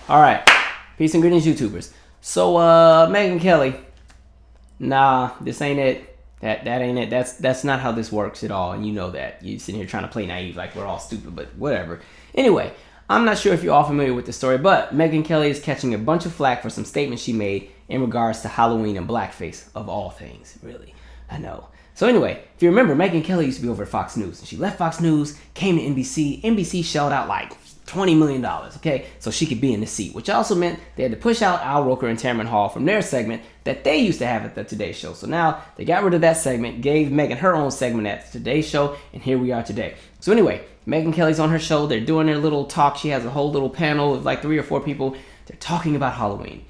All right. Peace and greetings, YouTubers. So, Megyn Kelly. Nah, this ain't it. That ain't it. That's not how this works at all, and you know that. You sitting here trying to play naive like we're all stupid, but whatever. Anyway, I'm not sure if you're all familiar with the story, but Megyn Kelly is catching a bunch of flack for some statements she made in regards to Halloween and blackface, of all things, really. I know. So anyway, if you remember, Megyn Kelly used to be over at Fox News, and she left Fox News, came to NBC. NBC shelled out like $20 million, okay, so she could be in the seat, which also meant they had to push out Al Roker and Tamron Hall from their segment that they used to have at the Today Show. So now they got rid of that segment, gave Megyn her own segment at the Today Show, and here we are today. So anyway, Megyn Kelly's on her show. They're doing their little talk. She has a whole little panel of like 3 or 4 people. They're talking about Halloween.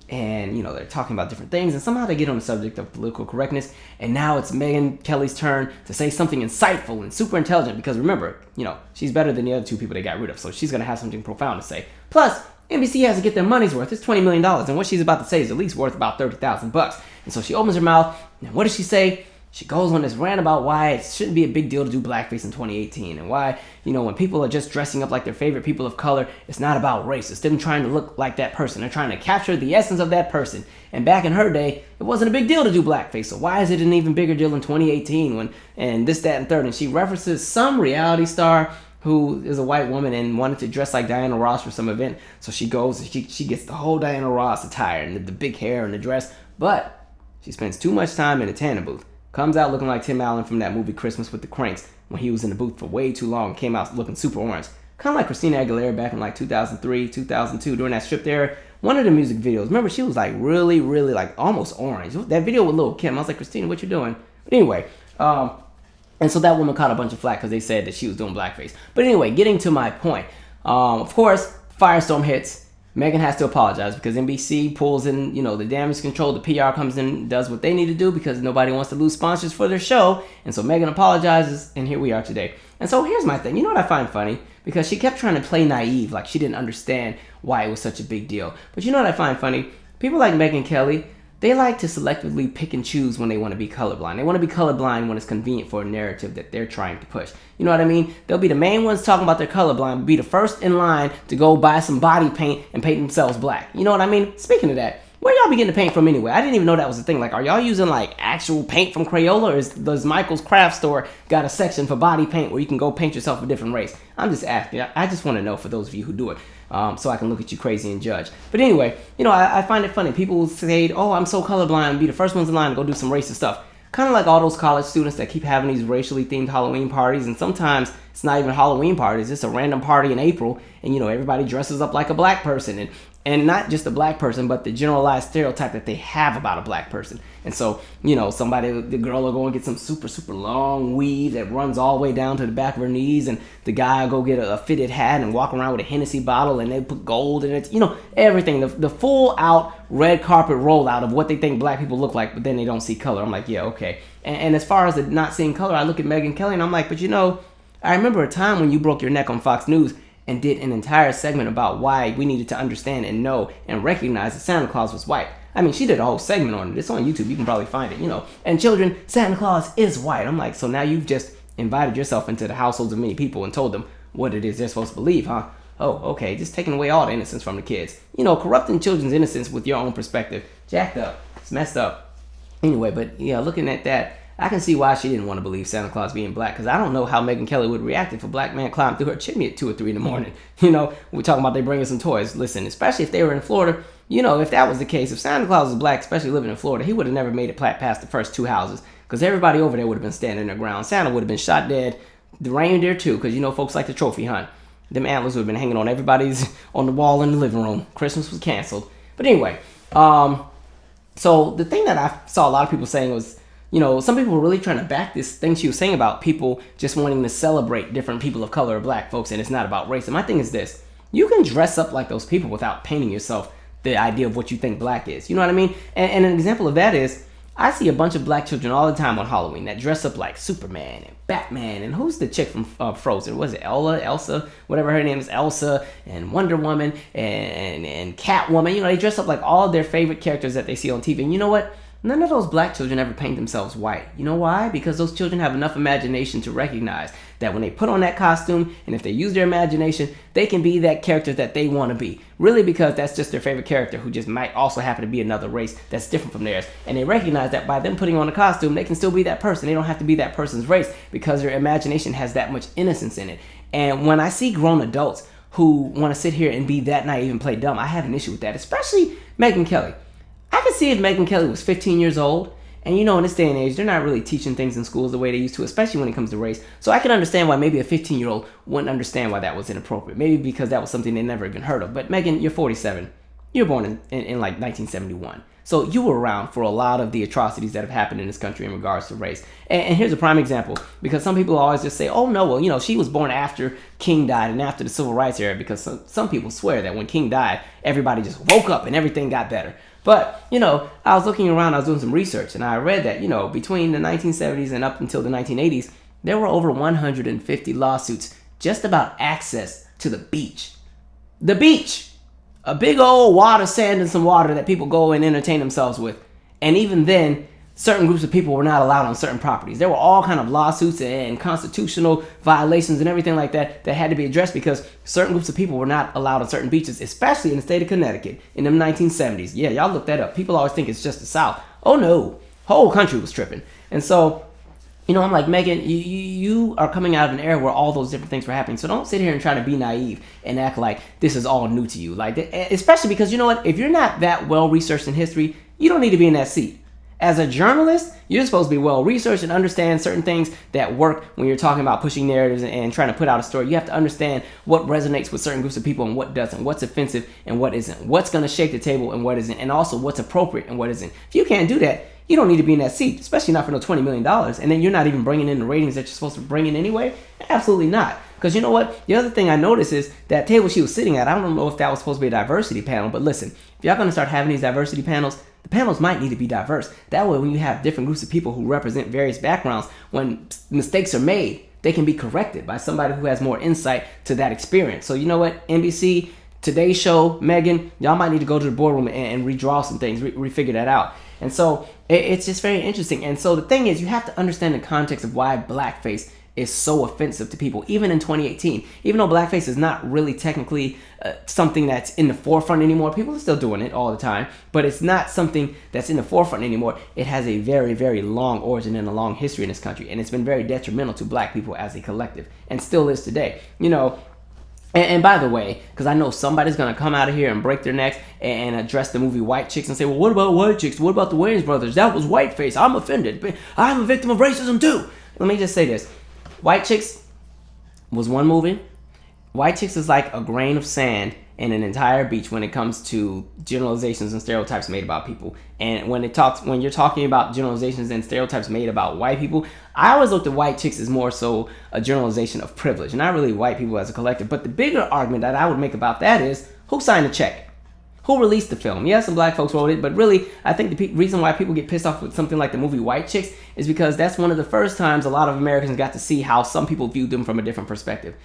And, you know, they're talking about different things, and somehow they get on the subject of political correctness, and now it's Megyn Kelly's turn to say something insightful and super intelligent, because remember, you know, she's better than the other 2 people they got rid of, so she's going to have something profound to say. Plus, NBC has to get their money's worth. It's $20 million, and what she's about to say is at least worth about $30,000. And so she opens her mouth, and what does she say? She goes on this rant about why it shouldn't be a big deal to do blackface in 2018, and why, you know, when people are just dressing up like their favorite people of color, it's not about race. It's them trying to look like that person. They're trying to capture the essence of that person. And back in her day, it wasn't a big deal to do blackface. So why is it an even bigger deal in 2018 when, and this, that, and third? And she references some reality star who is a white woman and wanted to dress like Diana Ross for some event. So she goes and she gets the whole Diana Ross attire and the big hair and the dress. But she spends too much time in a tanning booth. Comes out looking like Tim Allen from that movie Christmas with the Cranks when he was in the booth for way too long and came out looking super orange. Kind of like Christina Aguilera back in like 2003, 2002 during that strip there. One of the music videos, remember she was like really, really like almost orange. That video with Lil' Kim, I was like, Christina, what you doing? But anyway, and so that woman caught a bunch of flack because they said that she was doing blackface. But anyway, getting to my point. Of course, Firestorm hits. Megyn has to apologize because NBC pulls in, you know, the damage control. The PR comes in, does what they need to do because nobody wants to lose sponsors for their show. And so Megyn apologizes, and here we are today. And so here's my thing. You know what I find funny? Because she kept trying to play naive, like she didn't understand why it was such a big deal. But you know what I find funny? People like Megyn Kelly, they like to selectively pick and choose when they want to be colorblind. They want to be colorblind when it's convenient for a narrative that they're trying to push. You know what I mean? They'll be the main ones talking about their colorblind, be the first in line to go buy some body paint and paint themselves black. You know what I mean? Speaking of that, where y'all be getting the paint from anyway? I didn't even know that was a thing. Like, are y'all using like actual paint from Crayola, or does Michael's Craft Store got a section for body paint where you can go paint yourself a different race? I'm just asking. I just want to know for those of you who do it. So I can look at you crazy and judge. But anyway, you know, I find it funny. People will say, oh, I'm so colorblind, be the first ones in line to go do some racist stuff. Kind of like all those college students that keep having these racially themed Halloween parties, and sometimes it's not even Halloween parties, it's a random party in April, and you know, everybody dresses up like a black person, and not just a black person, but the generalized stereotype that they have about a black person. And so, you know, the girl will go and get some super, super long weave that runs all the way down to the back of her knees, and the guy will go get a fitted hat and walk around with a Hennessy bottle, and they put gold in it, you know, everything, the full out red carpet rollout of what they think black people look like, but then they don't see color. I'm like, yeah, okay. And as far as the not seeing color, I look at Megyn Kelly and I'm like, but you know, I remember a time when you broke your neck on Fox News and did an entire segment about why we needed to understand and know and recognize that Santa Claus was white. I mean, she did a whole segment on it. It's on YouTube. You can probably find it, you know. And children, Santa Claus is white. I'm like, so now you've just invited yourself into the households of many people and told them what it is they're supposed to believe, huh? Oh, okay, just taking away all the innocence from the kids. You know, corrupting children's innocence with your own perspective. Jacked up. It's messed up. Anyway, but yeah, looking at that, I can see why she didn't want to believe Santa Claus being black, because I don't know how Megyn Kelly would react if a black man climbed through her chimney at 2 or 3 in the morning. You know, we're talking about they bringing some toys. Listen, especially if they were in Florida, you know, if that was the case, if Santa Claus was black, especially living in Florida, he would have never made it past the first 2 houses, because everybody over there would have been standing their ground. Santa would have been shot dead. The reindeer too, because you know folks like to trophy hunt. Them antlers would have been hanging on everybody's on the wall in the living room. Christmas was canceled. But anyway, so the thing that I saw a lot of people saying was, you know, some people were really trying to back this thing she was saying about people just wanting to celebrate different people of color or black folks, and it's not about race. And my thing is this: you can dress up like those people without painting yourself the idea of what you think black is. You know what I mean? And an example of that is, I see a bunch of black children all the time on Halloween that dress up like Superman and Batman, and who's the chick from Frozen? Was it Elsa, whatever her name is, Elsa, and Wonder Woman, and Catwoman? You know, they dress up like all of their favorite characters that they see on TV. And you know what? None of those black children ever paint themselves white. You know why? Because those children have enough imagination to recognize that when they put on that costume and if they use their imagination, they can be that character that they want to be. Really, because that's just their favorite character, who just might also happen to be another race that's different from theirs. And they recognize that by them putting on a costume, they can still be that person. They don't have to be that person's race because their imagination has that much innocence in it. And when I see grown adults who want to sit here and be that naive and play dumb, I have an issue with that, especially Megyn Kelly. I could see if Megyn Kelly was 15 years old, and in this day and age, they're not really teaching things in schools the way they used to, especially when it comes to race. So I can understand why maybe a 15-year-old wouldn't understand why that was inappropriate. Maybe because that was something they never even heard of. But Megyn, you're 47. You were born in like 1971. So you were around for a lot of the atrocities that have happened in this country in regards to race. And here's a prime example, because some people always just say, oh no, well, she was born after King died and after the Civil Rights era, because some people swear that when King died, everybody just woke up and everything got better. But, I was looking around, I was doing some research, and I read that, between the 1970s and up until the 1980s, there were over 150 lawsuits just about access to the beach. The beach! A big old wad of sand and some water that people go and entertain themselves with. And even then, certain groups of people were not allowed on certain properties. There were all kind of lawsuits and constitutional violations and everything like that had to be addressed because certain groups of people were not allowed on certain beaches, especially in the state of Connecticut in the 1970s. Yeah, y'all look that up. People always think it's just the South. Oh no, whole country was tripping. And so, I'm like, Megyn, you are coming out of an era where all those different things were happening. So don't sit here and try to be naive and act like this is all new to you. Like, especially because if you're not that well researched in history, you don't need to be in that seat. As a journalist, you're supposed to be well researched and understand certain things that work when you're talking about pushing narratives and trying to put out a story. You have to understand what resonates with certain groups of people and what doesn't, what's offensive and what isn't, what's going to shake the table and what isn't, and also what's appropriate and what isn't. If you can't do that, you don't need to be in that seat, especially not for no $20 million. And then you're not even bringing in the ratings that you're supposed to bring in anyway. Absolutely not. Because you know what? The other thing I noticed is that table she was sitting at, I don't know if that was supposed to be a diversity panel, but listen, if y'all going to start having these diversity panels, the panels might need to be diverse. That way, when you have different groups of people who represent various backgrounds, when mistakes are made, they can be corrected by somebody who has more insight to that experience. So you know what? NBC, Today's Show, Megyn, y'all might need to go to the boardroom and redraw some things, refigure that out. And so it's just very interesting. And so the thing is, you have to understand the context of why blackface is so offensive to people, even in 2018. Even though blackface is not really technically something that's in the forefront anymore, people are still doing it all the time, but it's not something that's in the forefront anymore. It has a very, very long origin and a long history in this country, and it's been very detrimental to black people as a collective, and still is today. And by the way, because I know somebody's going to come out of here and break their necks and address the movie White Chicks and say, well, what about White Chicks? What about the Wayans brothers? That was whiteface. I'm offended. I'm a victim of racism too. Let me just say this. White Chicks was one movie. White Chicks is like a grain of sand in an entire beach when it comes to generalizations and stereotypes made about people. And when you're talking about generalizations and stereotypes made about white people, I always looked at White Chicks as more so a generalization of privilege, not really white people as a collective. But the bigger argument that I would make about that is, who signed the check? Who released the film? Yeah, some black folks wrote it, but really, I think the reason why people get pissed off with something like the movie White Chicks is because that's one of the first times a lot of Americans got to see how some people viewed them from a different perspective.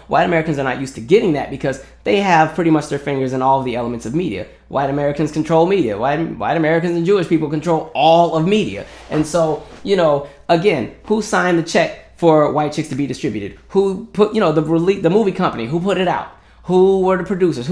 White Americans are not used to getting that because they have pretty much their fingers in all of the elements of media. White Americans control media. White Americans and Jewish people control all of media. And so, again, who signed the check for White Chicks to be distributed? Who put, the movie company, who put it out? Who were the producers?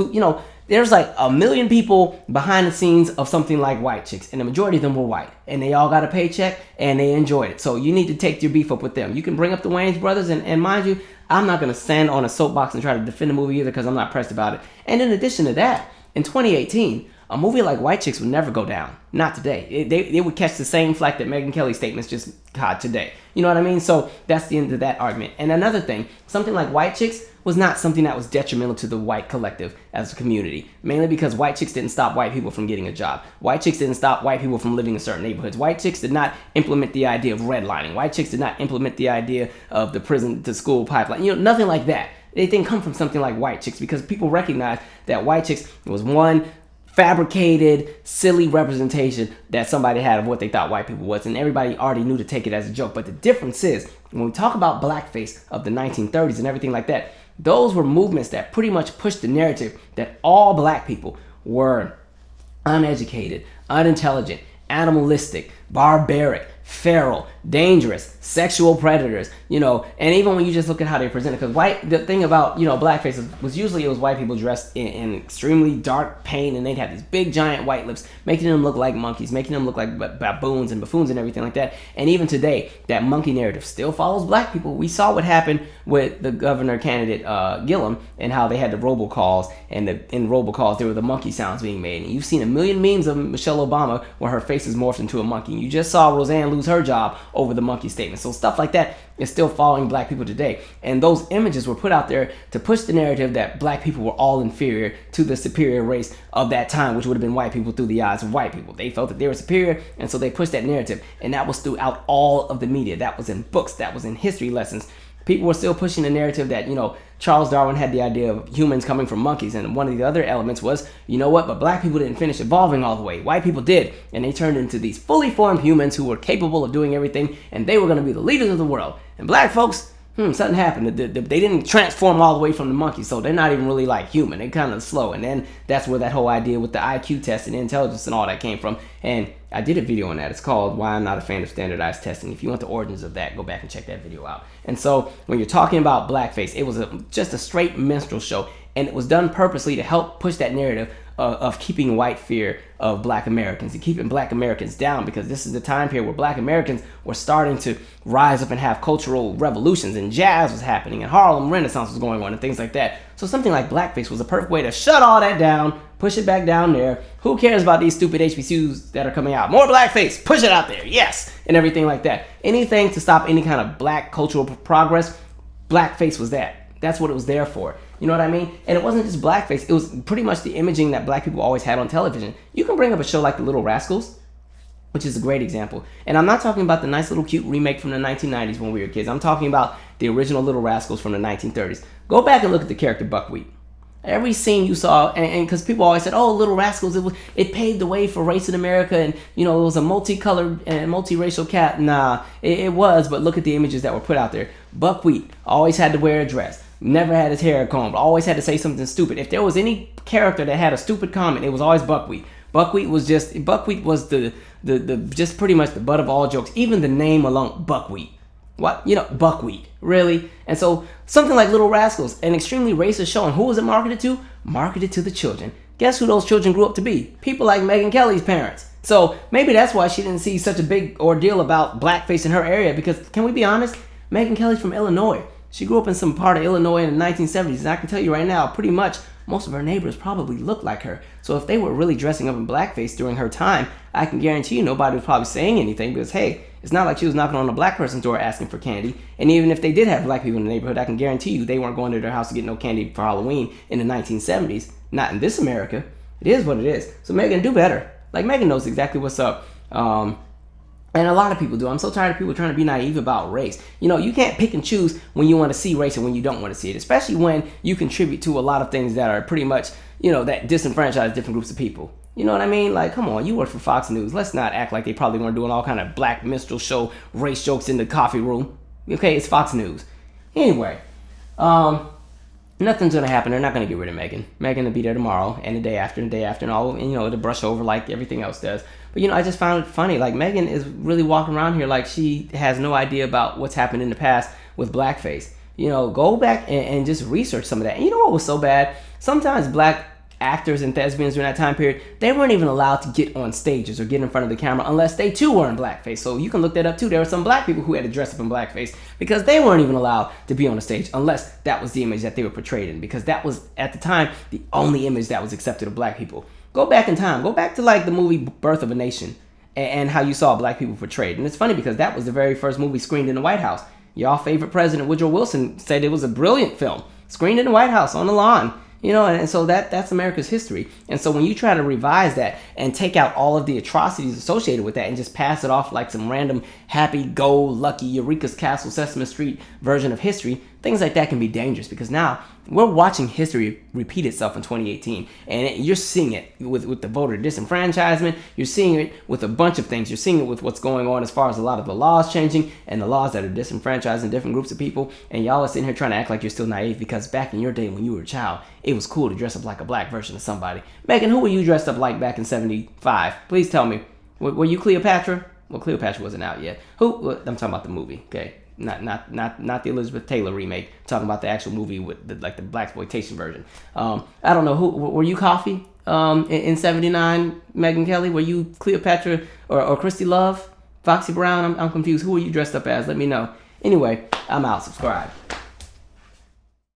There's like a million people behind the scenes of something like White Chicks, and the majority of them were white, and they all got a paycheck, and they enjoyed it. So you need to take your beef up with them. You can bring up the Wayans brothers, and mind you, I'm not going to stand on a soapbox and try to defend the movie either because I'm not pressed about it. And in addition to that, in 2018, a movie like White Chicks would never go down. Not today. They would catch the same flack that Megyn Kelly's statements just caught today. You know what I mean? So that's the end of that argument. And another thing, something like White Chicks was not something that was detrimental to the white collective as a community. Mainly because White Chicks didn't stop white people from getting a job. White Chicks didn't stop white people from living in certain neighborhoods. White Chicks did not implement the idea of redlining. White Chicks did not implement the idea of the prison to school pipeline. Nothing like that. It didn't come from something like White Chicks because people recognized that White Chicks was one fabricated, silly representation that somebody had of what they thought white people was, and everybody already knew to take it as a joke. But the difference is, when we talk about blackface of the 1930s and everything like that, those were movements that pretty much pushed the narrative that all black people were uneducated, unintelligent, animalistic, barbaric, feral, dangerous, sexual predators, and even when you just look at how they present it, because the thing about, blackface was usually it was white people dressed in extremely dark paint, and they'd have these big giant white lips, making them look like monkeys, making them look like baboons and buffoons and everything like that. And even today, that monkey narrative still follows black people. We saw what happened with the governor candidate Gillum, and how they had the robocalls, and in robocalls there were the monkey sounds being made. And you've seen a million memes of Michelle Obama where her face is morphed into a monkey. You just saw Roseanne lose her job over the monkey statement. So stuff like that is still following black people today. And those images were put out there to push the narrative that black people were all inferior to the superior race of that time, which would have been white people through the eyes of white people. They felt that they were superior, and so they pushed that narrative. And that was throughout all of the media. That was in books. That was in history lessons. People were still pushing the narrative that, Charles Darwin had the idea of humans coming from monkeys. And one of the other elements was, but black people didn't finish evolving all the way. White people did. And they turned into these fully formed humans who were capable of doing everything. And they were going to be the leaders of the world. And black folks, something happened. They didn't transform all the way from the monkey. So they're not even really like human. They're kind of slow. And then that's where that whole idea with the IQ test and intelligence and all that came from. And I did a video on that. It's called Why I'm Not a Fan of Standardized Testing. If you want the origins of that, go back and check that video out. And so when you're talking about blackface, it was just a straight minstrel show. And it was done purposely to help push that narrative of keeping white fear of black Americans and keeping black Americans down, because this is the time period where black Americans were starting to rise up and have cultural revolutions, and jazz was happening, and Harlem Renaissance was going on, and things like that. So something like blackface was a perfect way to shut all that down, push it back down there. Who cares about these stupid HBCUs that are coming out? More blackface, push it out there, yes, and everything like that. Anything to stop any kind of black cultural progress, blackface was that. That's what it was there for. You know what I mean? And it wasn't just blackface. It was pretty much the imaging that black people always had on television. You can bring up a show like The Little Rascals, which is a great example. And I'm not talking about the nice little cute remake from the 1990s when we were kids. I'm talking about the original Little Rascals from the 1930s. Go back and look at the character Buckwheat. Every scene you saw, and because people always said, "Oh, Little Rascals, it paved the way for race in America," and it was a multicolored and multiracial cat. Nah, it was, but look at the images that were put out there. Buckwheat always had to wear a dress, never had his hair combed, always had to say something stupid. If there was any character that had a stupid comment, it was always Buckwheat. Buckwheat was the just pretty much the butt of all jokes. Even the name alone, Buckwheat. What? Buckwheat. Really? And so something like Little Rascals, an extremely racist show, and who was it marketed to? Marketed to the children. Guess who those children grew up to be? People like Megyn Kelly's parents. So maybe that's why she didn't see such a big ordeal about blackface in her area, because can we be honest? Megyn Kelly's from Illinois. She grew up in some part of Illinois in the 1970s, and I can tell you right now, pretty much most of her neighbors probably looked like her. So if they were really dressing up in blackface during her time, I can guarantee you nobody was probably saying anything, because hey, it's not like she was knocking on a black person's door asking for candy. And even if they did have black people in the neighborhood, I can guarantee you they weren't going to their house to get no candy for Halloween in the 1970s. Not in this America. It is what it is. So Megyn, do better. Like, Megyn knows exactly what's up. And a lot of people do. I'm so tired of people trying to be naive about race. You can't pick and choose when you want to see race and when you don't want to see it, especially when you contribute to a lot of things that are pretty much, that disenfranchise different groups of people. You know what I mean? Like, come on, you work for Fox News. Let's not act like they probably weren't doing all kind of black minstrel show race jokes in the coffee room. Okay, it's Fox News. Anyway, nothing's going to happen. They're not going to get rid of Megyn. Megyn will be there tomorrow and the day after and all, and, it'll brush over like everything else does. But, I just found it funny. Like, Megyn is really walking around here like she has no idea about what's happened in the past with blackface. Go back and just research some of that. And you know what was so bad? Sometimes black actors and thespians during that time period, they weren't even allowed to get on stages or get in front of the camera unless they too were in blackface. So you can look that up too. There were some black people who had to dress up in blackface because they weren't even allowed to be on the stage unless that was the image that they were portrayed in, because that was at the time the only image that was accepted of black people. Go back in time. Go back to like the movie Birth of a Nation and how you saw black people portrayed. And it's funny because that was the very first movie screened in the White House. Y'all favorite president Woodrow Wilson said it was a brilliant film, screened in the White House on the lawn. And so that's America's history. And so when you try to revise that and take out all of the atrocities associated with that and just pass it off like some random happy-go-lucky Eureka's Castle, Sesame Street version of history, things like that can be dangerous, because now we're watching history repeat itself in 2018. And you're seeing it with the voter disenfranchisement. You're seeing it with a bunch of things. You're seeing it with what's going on as far as a lot of the laws changing and the laws that are disenfranchising different groups of people. And y'all are sitting here trying to act like you're still naive, because back in your day when you were a child, it was cool to dress up like a black version of somebody. Megyn, who were you dressed up like back in 75? Please tell me. Were you Cleopatra? Well, Cleopatra wasn't out yet. I'm talking about the movie. Okay, not the Elizabeth Taylor remake. I'm talking about the actual movie with the blaxploitation version. I don't know who were you. Coffee in '79, Megyn Kelly. Were you Cleopatra or Christy Love, Foxy Brown? I'm confused. Who are you dressed up as? Let me know. Anyway, I'm out. Subscribe.